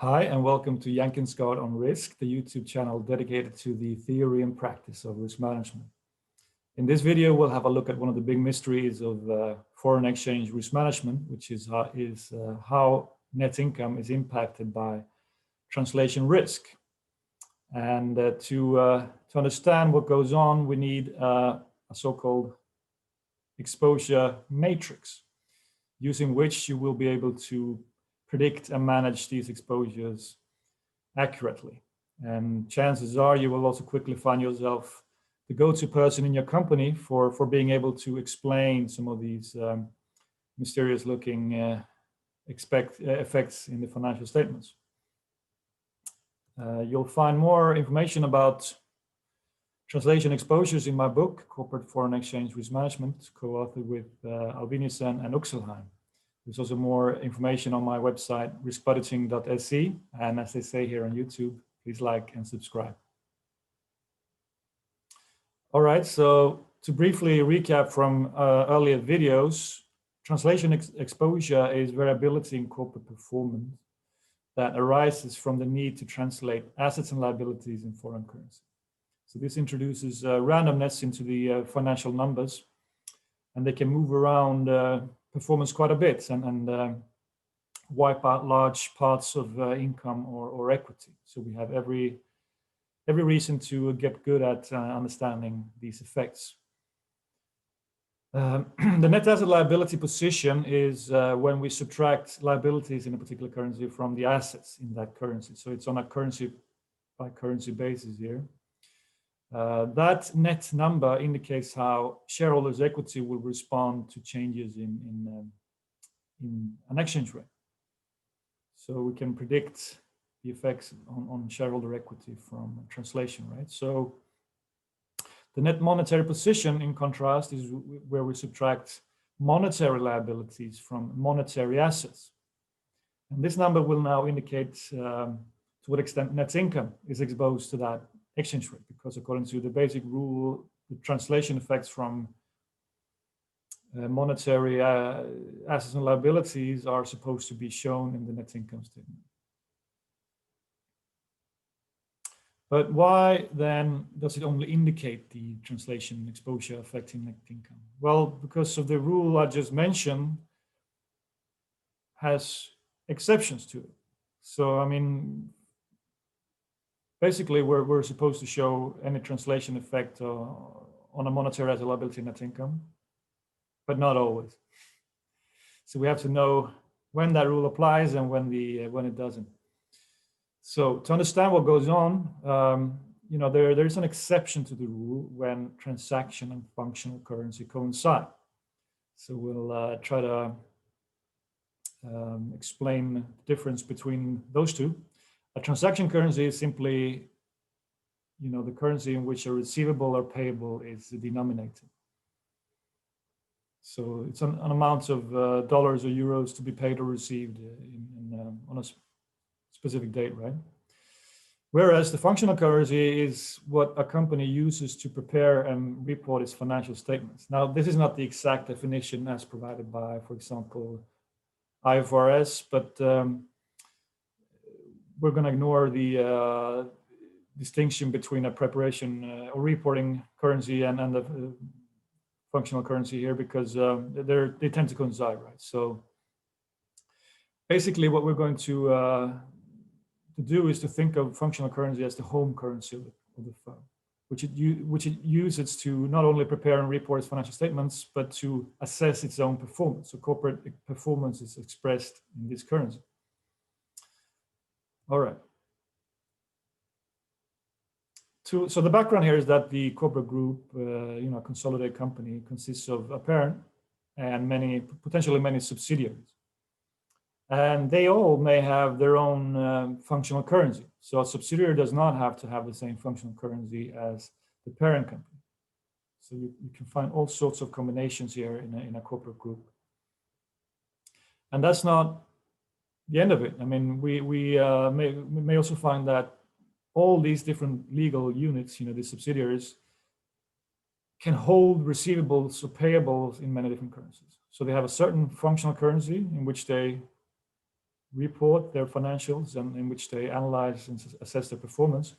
Hi, and welcome to Jenkins on Risk, the YouTube channel dedicated to the theory and practice of risk management. In this video, we'll have a look at one of the big mysteries of foreign exchange risk management, which is how net income is impacted by translation risk. And to understand what goes on, we need a so-called exposure matrix, using which you will be able to predict and manage these exposures accurately. And chances are you will also quickly find yourself the go-to person in your company for being able to explain some of these mysterious looking effects in the financial statements. You'll find more information about translation exposures in my book, Corporate Foreign Exchange Risk Management, co-authored with Alviniussen and Uxelheim. There's also more information on my website, riskbudgeting.se. And as they say here on YouTube, please like and subscribe. All right, so to briefly recap from earlier videos, translation exposure is variability in corporate performance that arises from the need to translate assets and liabilities in foreign currency. So this introduces randomness into the financial numbers, and they can move around performance quite a bit and wipe out large parts of income or equity. So we have every reason to get good at understanding these effects. The net asset liability position is when we subtract liabilities in a particular currency from the assets in that currency. So it's on a currency by currency basis here. That net number indicates how shareholders' equity will respond to changes in an exchange rate. So we can predict the effects on shareholder equity from translation, right? So the net monetary position, in contrast, is where we subtract monetary liabilities from monetary assets. And this number will now indicate to what extent net income is exposed to that exchange rate, because according to the basic rule, the translation effects from monetary assets and liabilities are supposed to be shown in the net income statement. But why then does it only indicate the translation exposure affecting net income? Well, because of the rule I just mentioned has exceptions to it. So, I mean, basically, we're supposed to show any translation effect on a monetary asset liability net income, but not always. So we have to know when that rule applies and when it doesn't. So to understand what goes on, there is an exception to the rule when transaction and functional currency coincide. So we'll try to explain the difference between those two. A transaction currency is simply, the currency in which a receivable or payable is denominated. So it's an amount of dollars or euros to be paid or received on a specific date, right? Whereas the functional currency is what a company uses to prepare and report its financial statements. Now, this is not the exact definition as provided by, for example, IFRS, but we're going to ignore the distinction between a preparation or reporting currency and the functional currency here, because they tend to coincide, right? So basically what we're going to do is to think of functional currency as the home currency of the firm, which it uses to not only prepare and report its financial statements, but to assess its own performance. So corporate performance is expressed in this currency. All right. So the background here is that the corporate group, a consolidated company, consists of a parent and potentially many subsidiaries. And they all may have their own functional currency. So a subsidiary does not have to have the same functional currency as the parent company. So you can find all sorts of combinations here in a corporate group. And that's not the end of it. I mean, we may also find that all these different legal units, the subsidiaries, can hold receivables or payables in many different currencies. So they have a certain functional currency in which they report their financials and in which they analyze and assess their performance.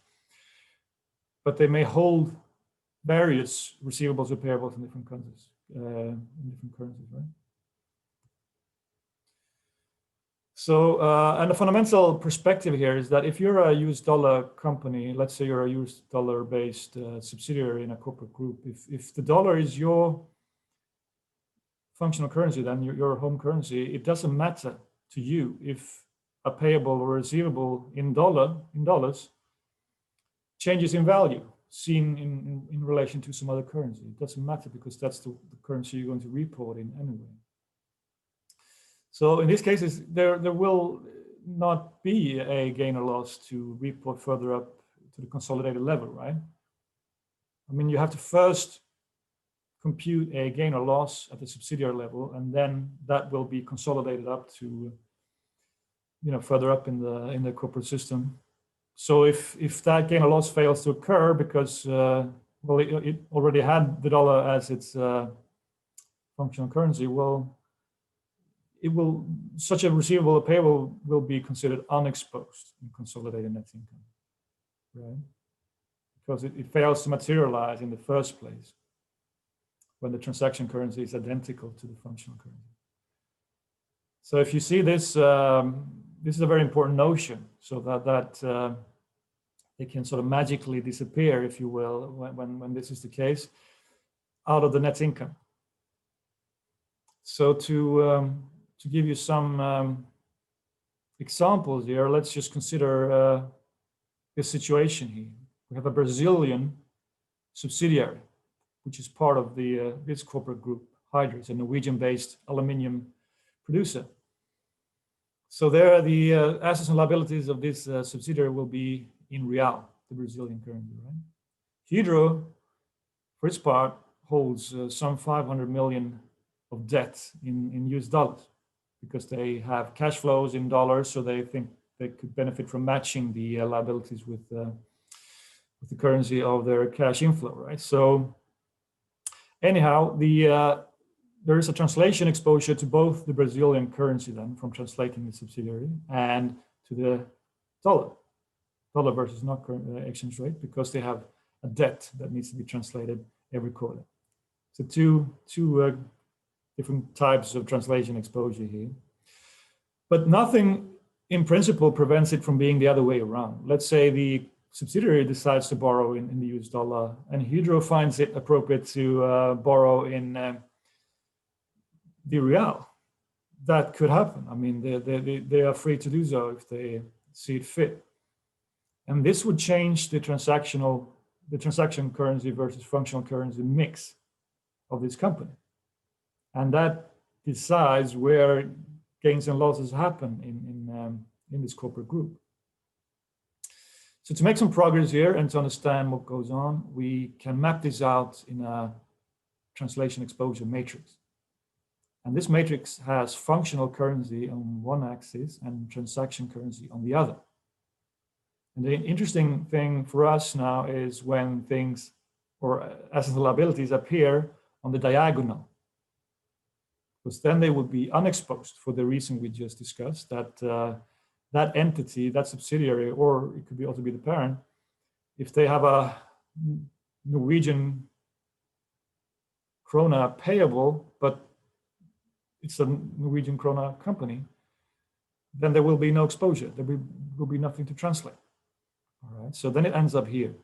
But they may hold various receivables or payables in different countries, right? So, and the fundamental perspective here is that if you're a US dollar company, let's say you're a US dollar based subsidiary in a corporate group, if the dollar is your functional currency, then your home currency, it doesn't matter to you if a payable or receivable in dollars changes in value seen in relation to some other currency. It doesn't matter because that's the currency you're going to report in anyway. So in these cases, there will not be a gain or loss to report further up to the consolidated level, right? I mean, you have to first compute a gain or loss at the subsidiary level, and then that will be consolidated up to, further up in the corporate system. So if that gain or loss fails to occur because well, it already had the dollar as its functional currency, well, such a receivable or payable will be considered unexposed in consolidated net income, right? Because it fails to materialize in the first place when the transaction currency is identical to the functional currency. So if you see this, this is a very important notion, so that they can sort of magically disappear, if you will, when this is the case, out of the net income. So to give you some examples here, let's just consider this situation here. We have a Brazilian subsidiary, which is part of this corporate group, Hydro. It's a Norwegian-based aluminium producer. So there, the assets and liabilities of this subsidiary will be in real, the Brazilian currency, right? Hydro, for its part, holds some 500 million of debt in US dollars because they have cash flows in dollars, so they think they could benefit from matching the liabilities with the currency of their cash inflow, right? So anyhow, there is a translation exposure to both the Brazilian currency then from translating the subsidiary and to the dollar versus NOK exchange rate, because they have a debt that needs to be translated every quarter. So two different types of translation exposure here. But nothing in principle prevents it from being the other way around. Let's say the subsidiary decides to borrow in the US dollar and Hydro finds it appropriate to borrow in the real. That could happen. I mean, they are free to do so if they see it fit. And this would change the transaction currency versus functional currency mix of this company. And that decides where gains and losses happen in this corporate group. So to make some progress here and to understand what goes on, we can map this out in a translation exposure matrix. And this matrix has functional currency on one axis and transaction currency on the other. And the interesting thing for us now is when things or assets and liabilities appear on the diagonal, because then they would be unexposed for the reason we just discussed, that that entity, that subsidiary, or it could also be the parent, if they have a Norwegian krona payable, but it's a Norwegian krona company, then there will be no exposure. There will be nothing to translate. All right, so then it ends up here,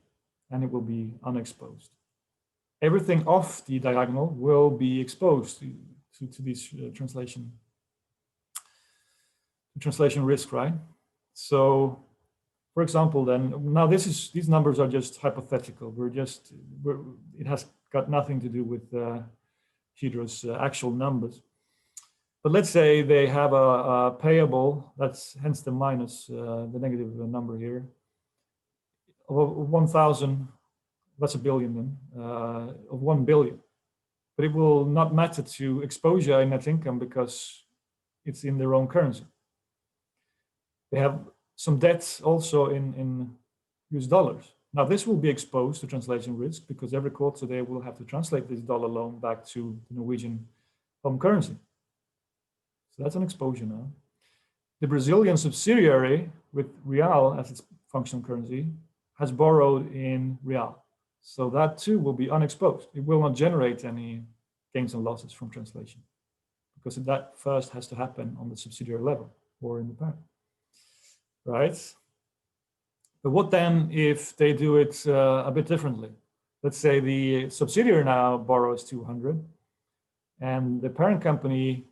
and it will be unexposed. Everything off the diagonal will be exposed to this translation risk, right? So, for example, then now these numbers are just hypothetical. It has got nothing to do with Hydro's actual numbers. But let's say they have a payable, that's hence the minus, the negative number here, of 1,000, that's a billion then, of 1 billion. But it will not matter to exposure in net income because it's in their own currency. They have some debts also in US dollars. Now this will be exposed to translation risk because every quarter they will have to translate this dollar loan back to the Norwegian home currency. So that's an exposure now. The Brazilian subsidiary with real as its functional currency has borrowed in real. So that too will be unexposed. It will not generate any gains and losses from translation because that first has to happen on the subsidiary level or in the parent, right? But what then if they do it a bit differently? Let's say the subsidiary now borrows 200 and the parent company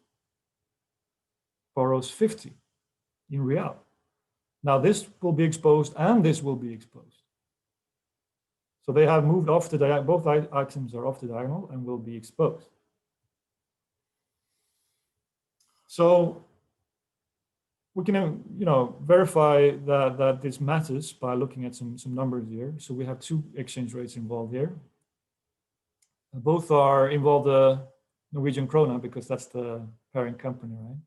borrows 50 in real. Now this will be exposed and this will be exposed. So they have moved off the diagonal, both items are off the diagonal and will be exposed. So we can, verify that this matters by looking at some numbers here. So we have two exchange rates involved here. Both are involved the Norwegian krona because that's the parent company, right?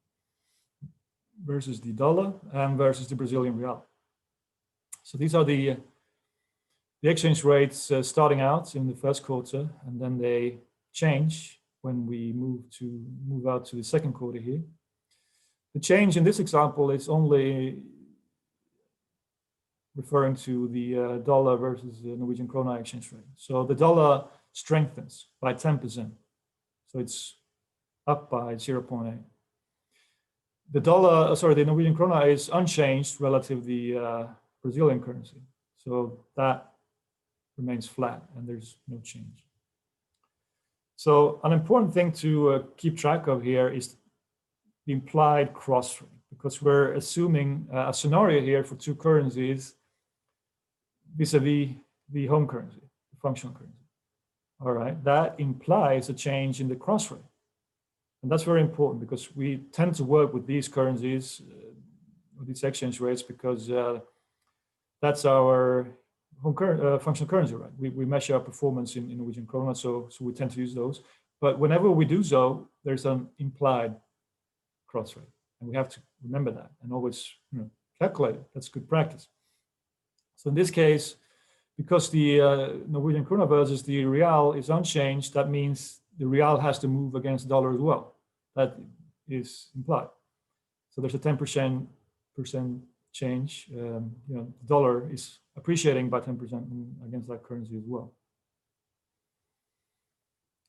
Versus the dollar and versus the Brazilian real. So these are the exchange rates starting out in the first quarter, and then they change when we move out to the second quarter here. The change in this example is only referring to the dollar versus the Norwegian krona exchange rate. So the dollar strengthens by 10%. So it's up by 0.8. The Norwegian krona is unchanged relative to the Brazilian currency. So that remains flat and there's no change. So an important thing to keep track of here is the implied cross rate, because we're assuming a scenario here for two currencies vis-a-vis the home currency, the functional currency. All right, that implies a change in the cross rate. And that's very important because we tend to work with these currencies, with these exchange rates, because that's our functional currency, right? We measure our performance in Norwegian krona, so we tend to use those. But whenever we do so, there's an implied cross rate, and we have to remember that and always calculate it. That's good practice. So in this case, because the Norwegian krona versus the real is unchanged, that means the real has to move against the dollar as well. That is implied. So there's a 10% change. The dollar is appreciating by 10% against that currency as well.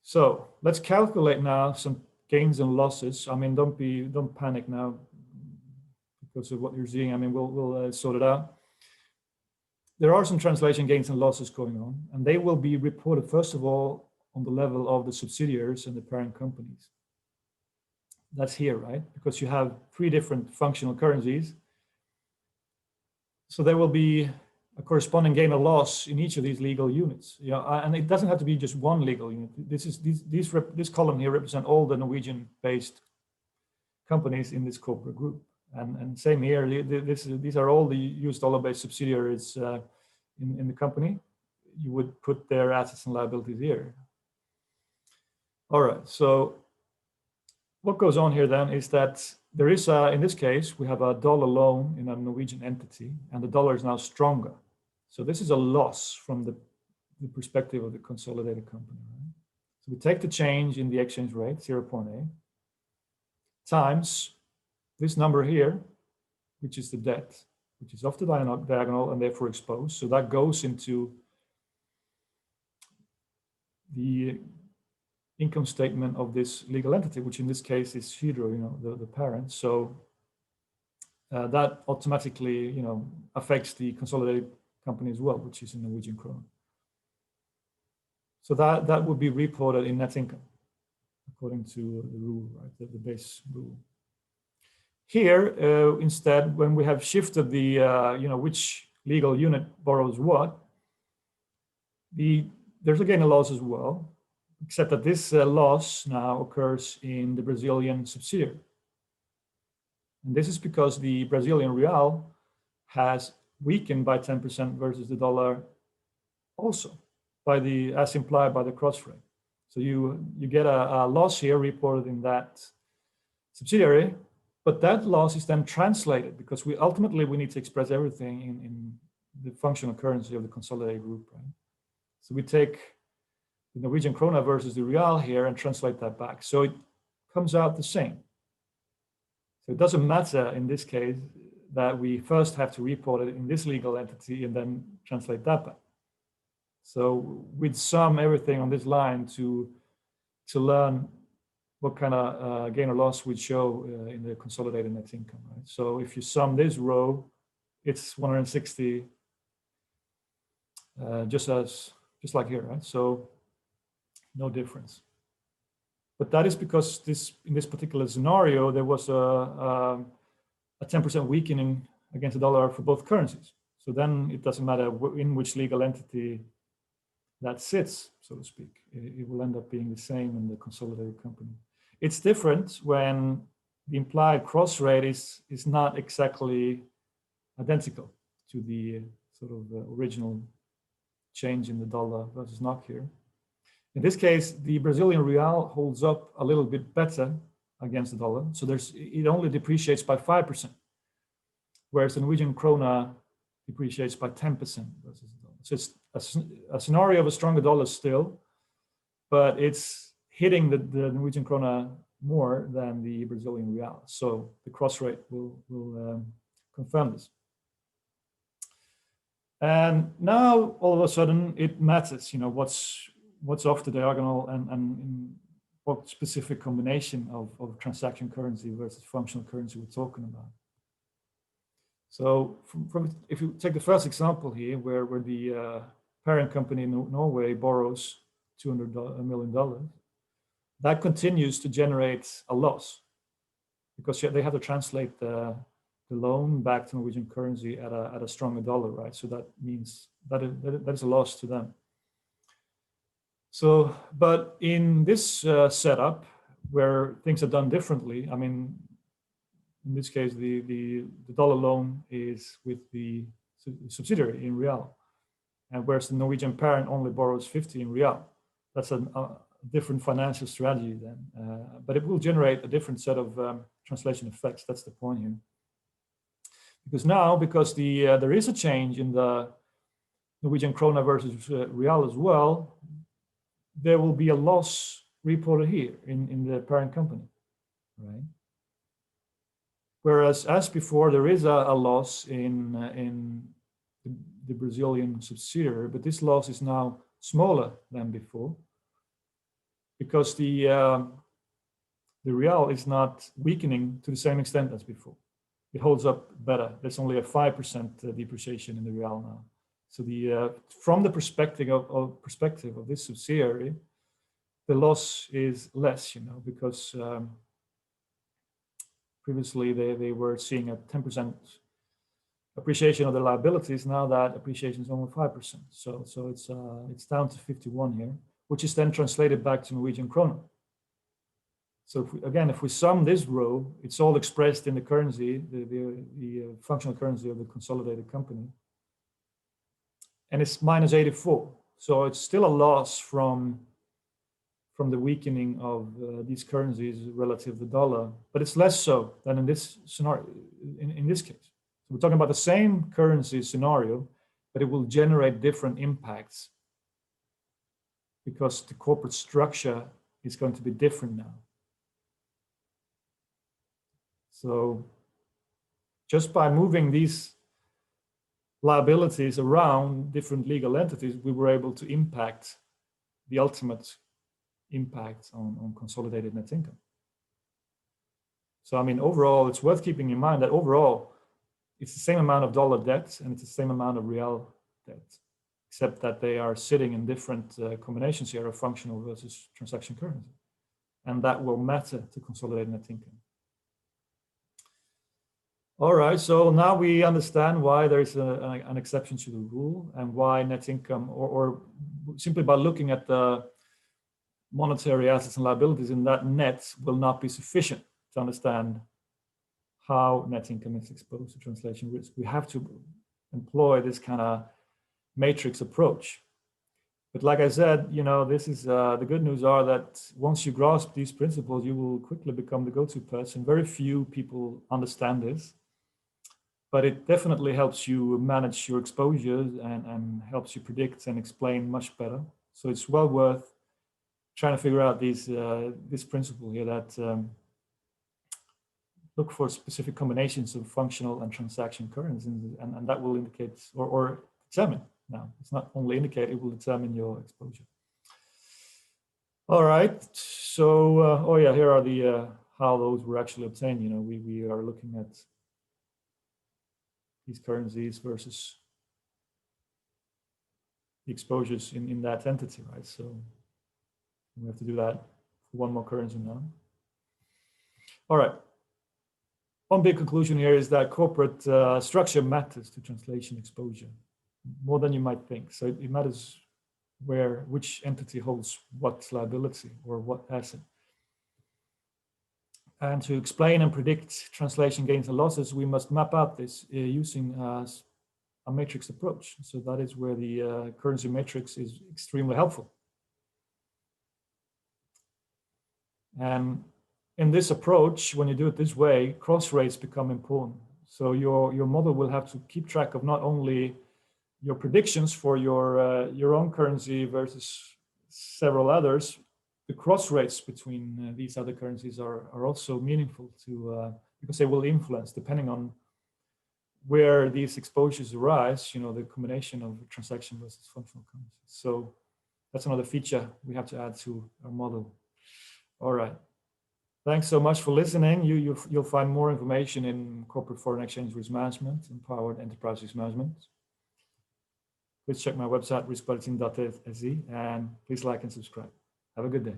So let's calculate now some gains and losses. I mean, don't panic now because of what you're seeing. I mean, we'll sort it out. There are some translation gains and losses going on, and they will be reported first of all on the level of the subsidiaries and the parent companies. That's here, right? Because you have three different functional currencies. So there will be a corresponding gain or loss in each of these legal units. And it doesn't have to be just one legal unit. This column here represent all the Norwegian-based companies in this corporate group. And same here, these are all the US dollar-based subsidiaries in the company. You would put their assets and liabilities here. All right, so what goes on here then is that there is, in this case, we have a dollar loan in a Norwegian entity, and the dollar is now stronger. So this is a loss from the perspective of the consolidated company. Right? So we take the change in the exchange rate, 0.8, times this number here, which is the debt, which is off the diagonal and therefore exposed. So that goes into the income statement of this legal entity, which in this case is Hydro, the parent. So that automatically, affects the consolidated company as well, which is in Norwegian krona. So that would be reported in net income, according to the rule, right? The base rule. Here, instead, when we have shifted the, which legal unit borrows what, there's again a loss as well, except that this loss now occurs in the Brazilian subsidiary. And this is because the Brazilian real has weakened by 10% versus the dollar also, as implied by the cross rate. So you get a loss here reported in that subsidiary, but that loss is then translated because we need to express everything in the functional currency of the consolidated group, right? So we take the Norwegian krona versus the real here and translate that back. So it comes out the same. So it doesn't matter in this case that we first have to report it in this legal entity and then translate that back. So we'd sum everything on this line to learn what kind of gain or loss we'd show in the consolidated net income, right? So if you sum this row, it's 160, just like here, right? So no difference. But that is because in this particular scenario, there was a 10% weakening against the dollar for both currencies. So then it doesn't matter in which legal entity that sits, so to speak. It will end up being the same in the consolidated company. It's different when the implied cross rate is not exactly identical to the sort of original change in the dollar versus NOK here. In this case, the Brazilian real holds up a little bit better against the dollar. So it only depreciates by 5%, whereas the Norwegian krona depreciates by 10% versus the dollar. So it's a scenario of a stronger dollar still, but it's hitting the Norwegian krona more than the Brazilian real. So the cross rate will confirm this. And now all of a sudden it matters, what's off the diagonal and in what specific combination of transaction currency versus functional currency we're talking about. So if you take the first example here, where the parent company in Norway borrows $200 million, that continues to generate a loss because they have to translate the loan back to Norwegian currency at a stronger dollar, right? So that means that is a loss to them. So, but in this setup where things are done differently, I mean, in this case, the dollar loan is with the subsidiary in real, and whereas the Norwegian parent only borrows 50 in real. That's a different financial strategy then, but it will generate a different set of translation effects. That's the point here. Because there is a change in the Norwegian krona versus real as well, there will be a loss reported here in the parent company, right? Whereas as before, there is a loss in the Brazilian subsidiary, but this loss is now smaller than before because the real is not weakening to the same extent as before. It holds up better. There's only a 5% depreciation in the real now. So from the perspective of this subsidiary, the loss is less, because previously they were seeing a 10% appreciation of the liabilities. Now that appreciation is only 5%. So it's down to 51 here, which is then translated back to Norwegian krona. So if we sum this row, it's all expressed in the currency, the functional currency of the consolidated company. And it's minus 84. So it's still a loss from the weakening of these currencies relative to the dollar, but it's less so than in this scenario, in this case. So we're talking about the same currency scenario, but it will generate different impacts because the corporate structure is going to be different now. So just by moving these liabilities around different legal entities, we were able to impact the ultimate impact on consolidated net income. So, I mean, overall, it's worth keeping in mind that overall, it's the same amount of dollar debt and it's the same amount of real debt, except that they are sitting in different combinations here of functional versus transaction currency. And that will matter to consolidated net income. All right, so now we understand why there is an exception to the rule and why net income, or simply by looking at the monetary assets and liabilities in that net will not be sufficient to understand how net income is exposed to translation risk. We have to employ this kind of matrix approach. But like I said, this is the good news are that once you grasp these principles, you will quickly become the go-to person. Very few people understand this. But it definitely helps you manage your exposures and helps you predict and explain much better. So it's well worth trying to figure out this principle here that look for specific combinations of functional and transaction currencies, and that will indicate or determine. Now, it's not only indicate, it will determine your exposure. All right, so, oh yeah, here are the, how those were actually obtained. You know, we are looking at these currencies versus the exposures in that entity, right? So we have to do that for one more currency now. All right. One big conclusion here is that corporate structure matters to translation exposure more than you might think. So it matters which entity holds what liability or what asset. And to explain and predict translation gains and losses, we must map out this using a matrix approach. So that is where the currency matrix is extremely helpful. And in this approach, when you do it this way, cross rates become important. So your model will have to keep track of not only your predictions for your own currency versus several others. The cross rates between these other currencies are also meaningful to because they will influence, depending on where these exposures arise, you know, the combination of transaction versus functional currencies. So that's another feature we have to add to our model. All right. Thanks so much for listening. You'll find more information in Corporate Foreign Exchange Risk Management, Empowered Enterprise Risk Management. Please check my website, riskbudgeting.se, and please like and subscribe. Have a good day.